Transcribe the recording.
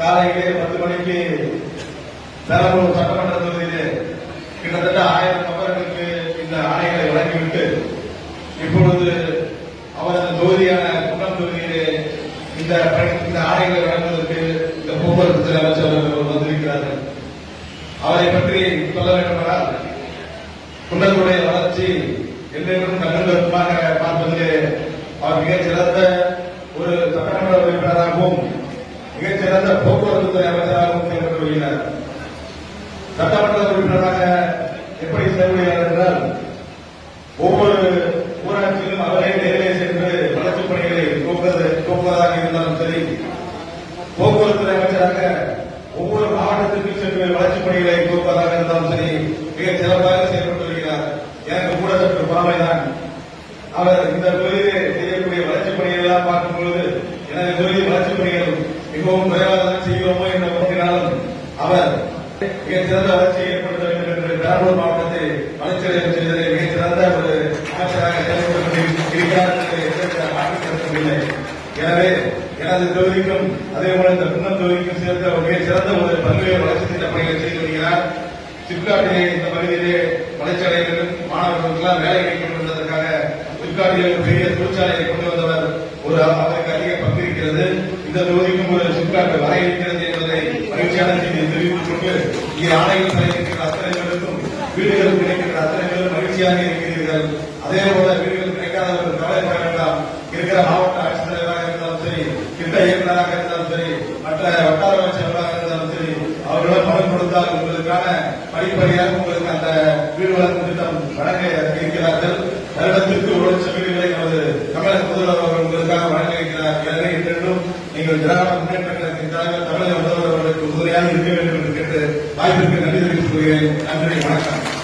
காலையிலே 10 மணிக்கு பெரம்பலூர் சட்டமன்ற தொகுதியிலே கிட்டத்தட்ட 1000 நபர்களுக்கு இந்த ஆணைகளை வழங்கிவிட்டு இப்பொழுது அவரது தொகுதியான குன்னம் தொகுதியிலே இந்த ஆணைகளை வழங்குவதற்கு இந்த போக்குவரத்து துறை அமைச்சர் அவர்கள் வந்திருக்கிறார்கள். அவரை பற்றி சொல்ல வேண்டுமென்றால் குன்னத்துடைய வளர்ச்சி என்றென்றும் கண்ணுங்கருமாக பார்ப்பதிலே அவர் மிகச்சிறந்த ஒரு சட்டமன்ற உறுப்பினராகவும் மிகச்சிறந்த போக்குவரத்து துறை அமைச்சராகவும் செயல்பட்டு வருகிறார். சட்டமன்ற உறுப்பினராக எப்படி செயல்படுகிறார் என்றால் ஒவ்வொரு ஊராட்சியிலும் அவரே நேரிலே சென்று வளர்ச்சிப் பணிகளை துவக்குவதாக இருந்தாலும் சரி, போக்குவரத்து துறை அமைச்சராக ஒவ்வொரு மாவட்டத்திற்கும் சென்று வளர்ச்சிப் பணிகளை துவக்குவதாக இருந்தாலும் சரி மிக சிறப்பாக செயல்பட்டு வருகிறார். எனக்கு கூட சற்று பொறாமைதான். அவர் இந்த தொகுதியிலே செய்யக்கூடிய வளர்ச்சிப் பணிகள் எல்லாம் பார்க்கும் பொழுது எனது தொகுதி வளர்ச்சிப் பணிகள் மிகவும் குறைவாக தான் செய்கிறோமோ என்ற நோக்கினாலும் அவர் மிகச்சிறந்த வளர்ச்சியை ஏற்படுத்த வேண்டும் என்று பெரம்பலூர் மாவட்டத்தை வளர்ச்சியடைய செய்ததை மிகச்சிறந்த ஒரு அமைச்சராக செயல்பட்டுக் கொண்டிருக்கிறார் இல்லை. எனவே எனது தொகுதிக்கும் அதேபோல இந்த குன்னம் தொகுதிக்கும் சேர்ந்த மிகச்சிறந்த ஒரு பல்வேறு வளர்ச்சி திட்ட பணிகளை செய்து வருகிறார். சிப்காட்டிலே இந்த பகுதியிலே வளர்ச்சி அடைய வேண்டும், மாணவர்களுக்கெல்லாம் வேலை கிடைக்கும் என்பதற்காக சிப்காட்டிலே பெரிய தொழிற்சாலையை கொண்டு வந்தவர். அவருக்கு அதிக பங்கு இருக்கிறது. இந்த தொகுதிக்கும் ஒரு சிப்காட் வர இருக்கிறது என்பதை மகிழ்ச்சியான செய்தியை தெரிவித்துக் கொண்டு இங்கே ஆணைகள் கிடைக்கின்ற அத்தனை பேருக்கும் வீடுகள் கிடைக்கின்ற அத்தனை பேரும் மகிழ்ச்சியாக இருக்கிறீர்கள். அதேபோல வீடுகள் கிடைக்காதவர்கள் கவலைப்பட வேண்டாம். இருக்கிற மாவட்ட ஆட்சித்தலைவராக இருந்தாலும் சரி, திட்ட இயக்குநராக இருந்தாலும் சரி, மற்ற வட்டார அமைச்சர்களாக இருந்தாலும் சரி, அவர்களிடம் பணம் கொடுத்தால் உங்களுக்கான படிப்படியாக உங்களுக்கு அந்த வீடு வழங்கும் திட்டம் வழங்க இருக்கிறார்கள். வருடத்திற்கு 1 லட்சம் வீடுகளை நமது தமிழக முதல்வர் அவர்கள் உங்களுக்காக வழங்க இருக்கிறார். எனவே என்றென்றும் நீங்கள் திராவிட முன்னேற்ற கழகத்தின் தலைவர் தமிழக முதல்வர் அவர்களுக்கு உறுதுணையாக இருக்க வேண்டும் என்று கேட்டு வாய்ப்பிற்கு நன்றி தெரிவித்துக் கொள்கிறேன். நன்றி, வணக்கம்.